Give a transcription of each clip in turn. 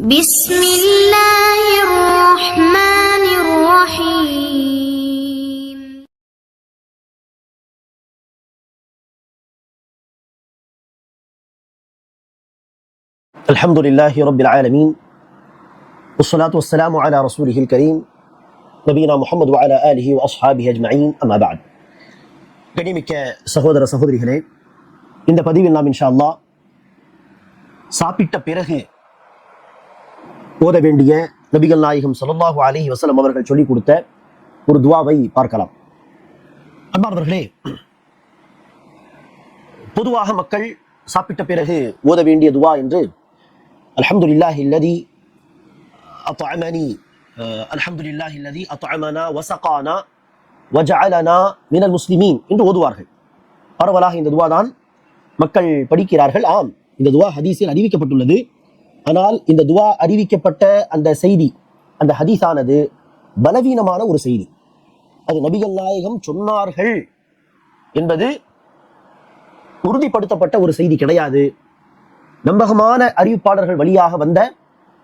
بسم الله الرحمن الرحيم. الحمد لله رب العالمين والصلاة والسلام على رسوله الكريم نبينا محمد وعلى آله وأصحابه أجمعين أما بعد. கனிமிக்க சகோதர சகோதரிகளே, இந்த பதிவில் நாம் இன்ஷா அல்லாஹ் சாப்பிட்ட பிறகு ஓத வேண்டிய நபிகள் நாயகம் ஸல்லல்லாஹு அலைஹி வஸல்லம் அவர்கள் சொல்லிக் கொடுத்த ஒரு துஆவை பார்க்கலாம். அன்பார்ந்தவர்களே, பொதுவாக மக்கள் சாப்பிட்ட பிறகு ஓத வேண்டிய துஆ என்று அல்ஹம்துலில்லாஹி அல்லதி அத்அமனி அல்ஹம்துலில்லாஹி அல்லதி அத்அமனா வஸகானா வஜஅலனா மினல் முஸ்லிமீன் என்று ஓதுவார்கள். பரவலாக இந்த துஆ தான் மக்கள் படிக்கிறார்கள். ஆம், இந்த துஆ ஹதீஸில் அறிவிக்கப்பட்டுள்ளது. ஆனால் இந்த துஆ அறிவிக்கப்பட்ட அந்த செய்தி, அந்த ஹதீஸானது பலவீனமான ஒரு செய்தி. அது நபிகள் நாயகம் சொன்னார்கள் என்பது உறுதிப்படுத்தப்பட்ட ஒரு செய்தி கிடையாது. நம்பகமான அறிவிப்பாளர்கள் வழியாக வந்த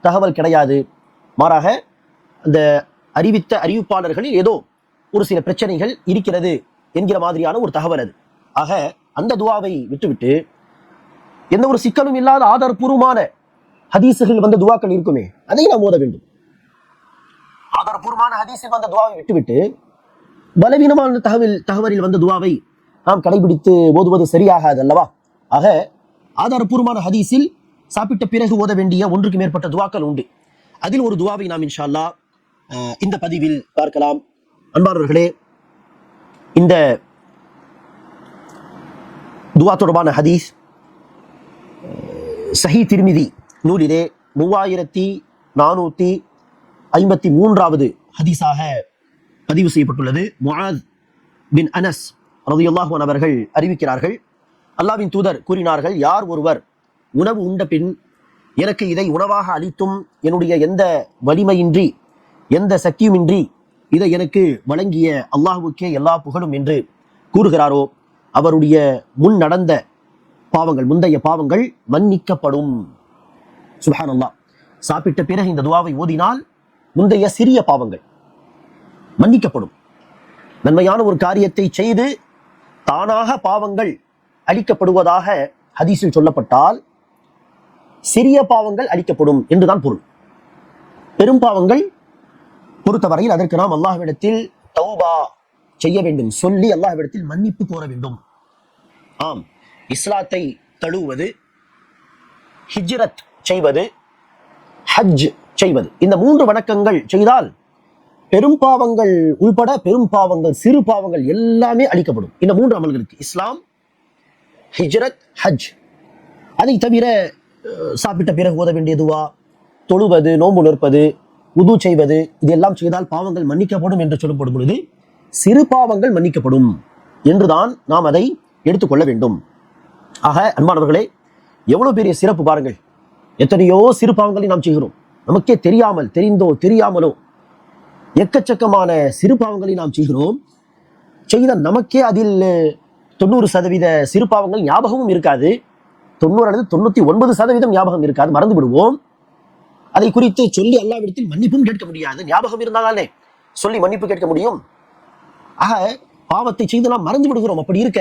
தகவல் கிடையாது. மாறாக அந்த அறிவித்த அறிவிப்பாளர்களில் ஏதோ ஒரு சில பிரச்சனைகள் இருக்கிறது என்கிற மாதிரியான ஒரு தகவல் அது. ஆக அந்த துஆவை விட்டுவிட்டு எந்த ஒரு சிக்கலும் இல்லாத ஆதாரபூர்வமான ஹதீஸுகள் வந்த துஆக்கள் இருக்குமே, அதை நாம் ஓத வேண்டும். ஆதாரபூர்வமான ஹதீஸில் வந்த துஆவை விட்டுவிட்டு பலவீனமான தகவலில் வந்த துஆவை நாம் கடைபிடித்து ஓதுவது சரியாகாது அல்லவா? ஆக ஆதாரபூர்வமான ஹதீஸில் சாப்பிட்ட பிறகு ஓத வேண்டிய ஒன்றுக்கு மேற்பட்ட துஆக்கள் உண்டு. அதில் ஒரு துஆவை நாம் இன்ஷா அல்லாஹ் இந்த பதிவில் பார்க்கலாம். அன்பானவர்களே, இந்த துஆ தொடர்பான ஹதீஸ் சஹீஹ் திர்மிதி நூலிலே 3453வது ஹதீஸாக பதிவு செய்யப்பட்டுள்ளது. முஆத் பின் அனஸ் ரலியல்லாஹு அன்ஹு அவர்கள் அறிவிக்கிறார்கள், அல்லாஹ்வின் தூதர் கூறினார்கள், யார் ஒருவர் உணவு உண்ட பின் எனக்கு இதை உணவாக அளித்தும் என்னுடைய எந்த வலிமையின்றி எந்த சக்தியுமின்றி இதை எனக்கு வழங்கிய அல்லாஹ்வுக்கே எல்லா புகழும் என்று கூறுகிறாரோ, அவருடைய முன் நடந்த பாவங்கள், முந்தைய பாவங்கள் மன்னிக்கப்படும். சுப்ஹானல்லாஹ். சாப்பிட்ட பிறகு இந்த துஆவை ஓதினால் முந்தைய சிறிய பாவங்கள் மன்னிக்கப்படும். நன்மையான ஒரு காரியத்தை செய்து தானாக பாவங்கள் அளிக்கப்படுவதாக ஹதீஸில் சொல்லப்பட்டால் சிறிய பாவங்கள் அளிக்கப்படும் என்றுதான் பொருள். பெரும் பாவங்கள் பொறுத்தவரையில் அதற்கு நாம் அல்லாஹ்விடத்தில் தௌபா செய்ய வேண்டும், சொல்லி அல்லாஹ்விடத்தில் மன்னிப்பு கோர வேண்டும். ஆம், இஸ்லாத்தை தழுவுவது, ஹிஜ்ரத் செய்வது, ஹஜ் செய்வது, இந்த 3 வணக்கங்கள் செய்தால் பெரும் பாவங்கள் உள்பட பெரும் பாவங்கள், சிறு பாவங்கள் எல்லாமே அளிக்கப்படும். இந்த 3 அமல்களுக்கு, இஸ்லாம், ஹிஜ்ரத், ஹஜ். அதை தவிர சாப்பிட்ட பிறகு ஓத வேண்டிய துஆ, தொழுவது, நோன்பு நிற்பது, உது செய்வது, இதெல்லாம் செய்தால் பாவங்கள் மன்னிக்கப்படும் என்று சொல்லப்படும் பொழுது சிறு பாவங்கள் மன்னிக்கப்படும் என்றுதான் நாம் அதை எடுத்துக்கொள்ள வேண்டும். ஆக அன்பானவர்களே, எவ்வளவு பெரிய சிறப்பு பாருங்கள். எத்தனையோ சிறு பாவங்களை நாம் செய்கிறோம், நமக்கே தெரியாமல், தெரிந்தோ தெரியாமலோ எக்கச்சக்கமான சிறு பாவங்களை நாம் செய்கிறோம். செய்த நமக்கே அதில் 90% சிறு பாவங்கள் ஞாபகமும் இருக்காது, 90 அல்லது 99% ஞாபகம் இருக்காது, மறந்து விடுவோம். அதை குறித்து சொல்லி அல்லாஹ்விடத்தில் மன்னிப்பும் கேட்க முடியாது. ஞாபகம் இருந்தாலே சொல்லி மன்னிப்பு கேட்க முடியும். ஆக பாவத்தை செய்து நாம் மறந்து விடுகிறோம். அப்படி இருக்க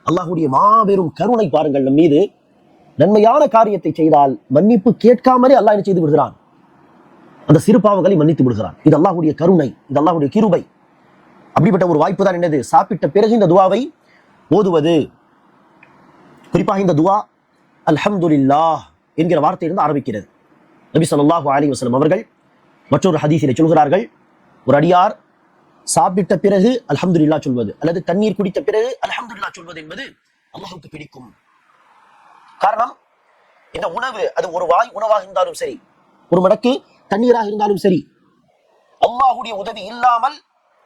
அல்லாஹ்வுடைய மாபெரும் கருணை பாருங்கள், நம் மீது நன்மையான காரியத்தை செய்தால் மன்னிப்பு கேட்காமலே அல்லாஹ் என்ன செய்து விடுகிறான், அந்த சிறு பாவங்களை மன்னித்து விடுகிறான். இது அல்லாஹ்வுடைய கருணை, இது அல்லாஹ்வுடைய கிருபை. அப்படிப்பட்ட ஒரு வாய்ப்பு தான் என்னது, சாப்பிட்ட பிறகு இந்த துஆவை ஓதுவது. குறிப்பாக இந்த துஆ அல்ஹம்துலில்லாஹ் என்கிற வார்த்தையிலிருந்து ஆரம்பிக்கிறது. நபி ஸல்லல்லாஹு அலைஹி வஸல்லம் அவர்கள் மற்றொரு ஹதீஸிலே சொல்கிறார்கள், ஒரு அடியார் சாப்பிட்ட பிறகு அல்ஹம்துலில்லாஹ் சொல்வது அல்லது தண்ணீர் குடித்த பிறகு அல்ஹம்துலில்லாஹ் சொல்வது என்பது அல்லாஹ்வுக்கு பிடிக்கும். காரணம், இந்த உணவு அது ஒரு வாய் உணவாக இருந்தாலும் சரி, ஒரு மடக்கு தண்ணீராக இருந்தாலும் சரி, அல்லாஹ்வுடைய உதவி இல்லாமல்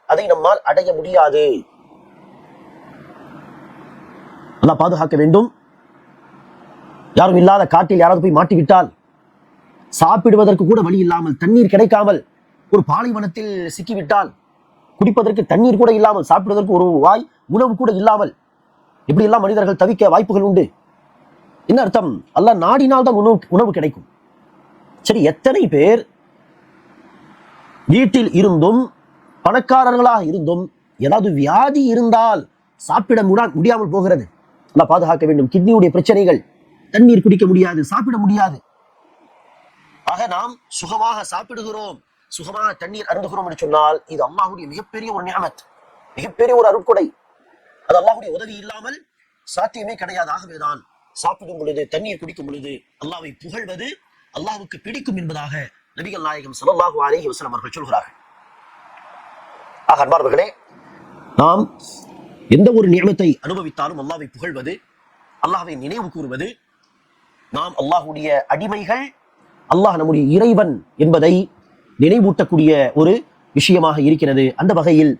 அதை நம்மால் அடைய முடியாது. அல்லாஹ் பாதுகாக்க வேண்டும். யாரும் இல்லாத காட்டில் யாராவது போய் மாட்டிவிட்டால், சாப்பிடுவதற்கு கூட வழி இல்லாமல், தண்ணீர் கிடைக்காமல் ஒரு பாலைவனத்தில் சிக்கிவிட்டால், குடிப்பதற்கு தண்ணீர் கூட இல்லாமல், சாப்பிடுவதற்கு ஒரு வாய் உணவு கூட இல்லாமல் இப்படி எல்லாம் மனிதர்கள் தவிக்க வாய்ப்புகள் உண்டு. என்ன அர்த்தம்? அல்லாஹ் நாடினால் தான் உணவு கிடைக்கும். சரி, எத்தனை பேர் வீட்டில் இருந்தும் பணக்காரர்களாக இருந்தும் ஏதாவது வியாதி இருந்தால் சாப்பிட முடியாமல் போகிறது. நல்லா பாதுகாக்க வேண்டும். கிட்னியுடைய பிரச்சனைகள், தண்ணீர் குடிக்க முடியாது, சாப்பிட முடியாது. ஆக நாம் சுகமாக சாப்பிடுகிறோம், சுகமாக தண்ணீர் அருந்துகிறோம் என்று சொன்னால் இது அல்லாஹ்வுடைய மிகப்பெரிய ஒரு நிஅமத், மிகப்பெரிய ஒரு அருட்கொடை. அது அல்லாஹ்வுடைய உதவி இல்லாமல் சாத்தியமே கிடையாது. ஆகவேதான் சாப்பிடும் பொழுது, தண்ணீர் குடிக்கும் பொழுது அல்லாஹ்வை புகழ்வது அல்லாஹ்வுக்கு பிடிக்கும் என்பதாக நபிகள் நாயகம் ஸல்லல்லாஹு அலைஹி வஸல்லம் அவர்கள் சொல்கிறார்கள். ஆக அன்பார்ந்தவர்களே, நாம் எந்த ஒரு நியமத்தை அனுபவித்தாலும் அல்லாஹ்வை புகழ்வது, அல்லாஹ்வை நினைவு கூறுவது, நாம் அல்லாஹ்வுடைய அடிமைகள், அல்லாஹ் நம்முடைய இறைவன் என்பதை நினைவூட்டக்கூடிய ஒரு விஷயமாக இருக்கிறது. அந்த வகையில்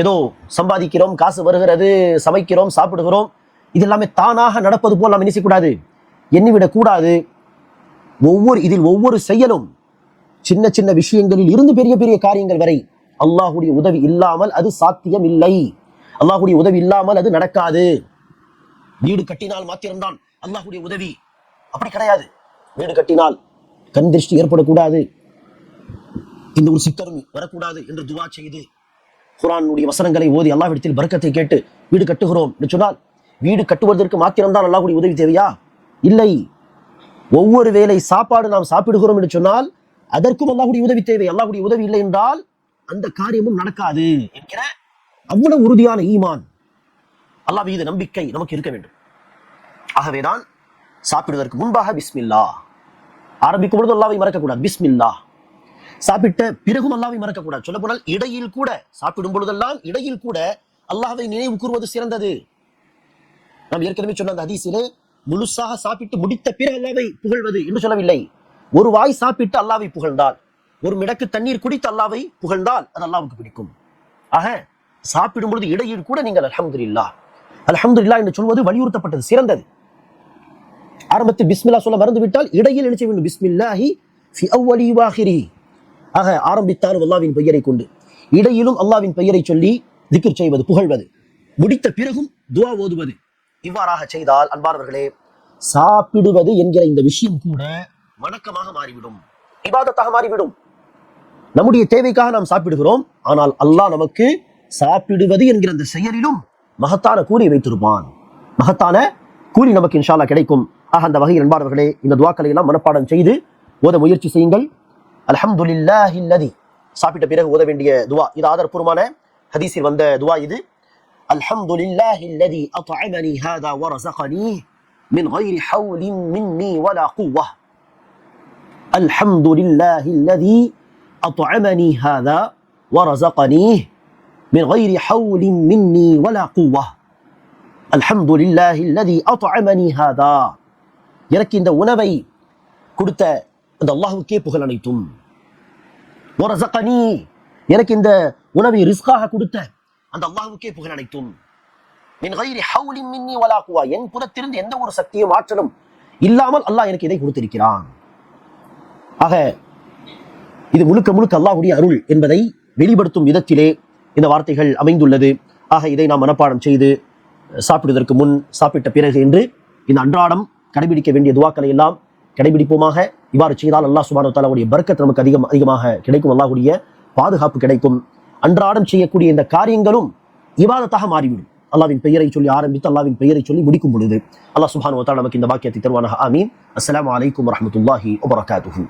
ஏதோ சம்பாதிக்கிறோம், காசு வருகிறது, சமைக்கிறோம், சாப்பிடுகிறோம், இது எல்லாமே தானாக நடப்பது போல் நாம் நினைக்கக்கூடாது, எண்ணிவிடக் கூடாது. இதில் ஒவ்வொரு செயலும் சின்ன சின்ன விஷயங்களில் இருந்து பெரிய பெரிய காரியங்கள் வரை அல்லாஹ்வுடைய உதவி இல்லாமல் அது சாத்தியம் இல்லை. அல்லாஹ்வுடைய உதவி இல்லாமல் அது நடக்காது. வீடு கட்டினால் மாத்திரம்தான் அல்லாஹ்வுடைய உதவி, அப்படி கிடையாது. வீடு கட்டினால் கண் திருஷ்டி ஏற்படக்கூடாது, இந்த ஒரு சிக்கரும் வரக்கூடாது என்று துவா செய்து குர்ஆனுடைய வசனங்களை ஓதி அல்லாஹ்விடத்தில் பரக்கத்தை கேட்டு வீடு கட்டுகிறோம் என்று சொன்னால் வீடு கட்டுவதற்கு மாத்திரம்தான் அல்லாஹ்வுடைய உதவி தேவையா? இல்லை. ஒவ்வொரு வேளை சாப்பாடு நாம் சாப்பிடுகிறோம் என்று சொன்னால் அதற்கும் அல்லாஹ்வுடைய உதவி தேவை. அல்லாஹ்வுடைய உதவி இல்லை என்றால் அந்த காரியமும் நடக்காது என்கிற அவ்வளவு உறுதியான ஈமான், அல்லாஹ் மீது நம்பிக்கை நமக்கு இருக்க வேண்டும். ஆகவேதான் சாப்பிடுவதற்கு முன்பாக பிஸ்மில்லா, ஆரம்பிக்கும் பொழுது அல்லாஹ்வை மறக்கக்கூடாது, பிஸ்மில்லா. சாப்பிட்ட பிறகும் அல்லாஹ்வை மறக்கக்கூடாது. சொல்ல போனால் இடையில் கூட, சாப்பிடும் பொழுதெல்லாம் இடையில் கூட அல்லாஹ்வை நினைவு கூறுவது சிறந்தது. நாம் ஏற்கனவே சொன்ன அந்த ஹதீஸிலே முழுசாக சாப்பிட்டு முடித்த பிறகு அல்லாஹ்வை புகழ்வது என்று சொல்லவில்லை. ஒரு வாய் சாப்பிட்டு அல்லாஹ்வை புகழ்ந்தால், ஒரு மிடக்கு தண்ணீர் குடித்து அல்லாஹ்வை புகழ்ந்தால் அது அல்லாஹ்வுக்கு பிடிக்கும். ஆக சாப்பிடும் பொழுது இடையில் கூட நீங்கள் அல்ஹம்துலில்லாஹ், அல்ஹம்துலில்லாஹ் என்று சொல்வது வலியுறுத்தப்பட்டது, சிறந்தது. ஆரம்பத்தில் பிஸ்மில்லா சொல்ல மறந்து விட்டால் இடையில் என்ன செய்ய வேண்டும்? பிஸ்மில்லாஹி ஃபி அவ்வலி வாஹிரி. ஆக ஆரம்பித்தாலும் அல்லாஹ்வின் பெயரை கொண்டு, இடையிலும் அல்லாஹ்வின் பெயரை சொல்லி திக்ர் செய்வது, புகழ்வது, முடித்த பிறகும் துஆ ஓதுவது. இவ்வாறாக செய்தால் அன்பானவர்களே, சாப்பிடுவது என்கிற இந்த விஷயம் கூட வணக்கமாக மாறிவிடும், இபாதத்தாக மாறிவிடும். நம்முடைய தேவைக்காக நாம் சாப்பிடுகிறோம், ஆனால் அல்லாஹ் நமக்கு சாப்பிடுவது என்கிற அந்த செயலிலும் மகத்தான கூலி வைத்திருப்பான். மகத்தான கூலி நமக்கு இன்ஷா அல்லாஹ் கிடைக்கும். ஆக அந்த வகையில் அன்பானவர்களே, இந்த துஆக்களை எல்லாம் மனப்பாடம் செய்து ஓத முயற்சி செய்யுங்கள். அல்ஹம்துலில்லாஹில்லதி, சாப்பிட்ட பிறகு ஓத வேண்டிய துஆ. இது ஆதாரப்பூர்வமான ஹதீஸில் வந்த துஆ இது. அல்ஹம்துலில்லாஹில்லதி அத்அமனி ஹாதா வரஸகனி மின் கைரி ஹவ்லின் மின்னி வலா குவ்வா. அல்ஹம்துலில்லாஹில்லதி அத்அமனி ஹாதா வரஸகனி மின் கைரி ஹவ்லின் மின்னி வலா குவ்வா. அல்ஹம்துலில்லாஹில்லதி அத்அமனி ஹாதா, எனக்கு இந்த உணவை கொடுத்த அந்த அல்லாஹ்வுக்கே புகழ் அனைத்தும். வரஸகனி, எனக்கு இந்த உணவை ரிஸ்காக கொடுத்த அந்த அல்லாஹ்வுக்கே புகழ் அனைத்தும். மின் கைரி ஹவ்லின் மின்னி வலா குவா, என் புறத்திலிருந்து எந்த ஒரு சக்தியும் ஆற்றலும் இல்லாமல் அல்லாஹ் எனக்கு இதை கொடுத்திருக்கிறான். ஆக இது முழுக்க முழுக்க அல்லாஹ்வுடைய அருள் என்பதை வெளிப்படுத்தும் விதத்திலே இந்த வார்த்தைகள் அமைந்துள்ளது. ஆக இதை நாம் மனப்பாடம் செய்து சாப்பிடுவதற்கு முன், சாப்பிட்ட பிறகு என்று இந்த அன்றாடம் கடைபிடிக்க வேண்டிய துஆக்களை எல்லாம் கடைபிடிப்போமாக. இவ்வாறு செய்தால் அல்லாஹ் சுப்ஹானஹு வ தஆலாவுடைய பரக்கத் நமக்கு அதிகமாக கிடைக்கும், அல்லாஹ்வுடைய பாதுகாப்பு கிடைக்கும். அன்றாடம் செய்யக்கூடிய இந்த காரியங்களும் இபாதத்தாக மாறிவிடும். அல்லாஹ்வின் பெயரை சொல்லி ஆரம்பித்து அல்லாஹ்வின் பெயரை சொல்லி முடிக்கும் பொழுது அல்லாஹ் சுப்ஹானஹு வ தஆலா நமக்கு இந்த பாக்கியத்தை தருவானாக. ஆமீன். அஸ்ஸலாமு அலைக்கும் வரஹ்மத்துல்லாஹி வபரகாத்துஹு.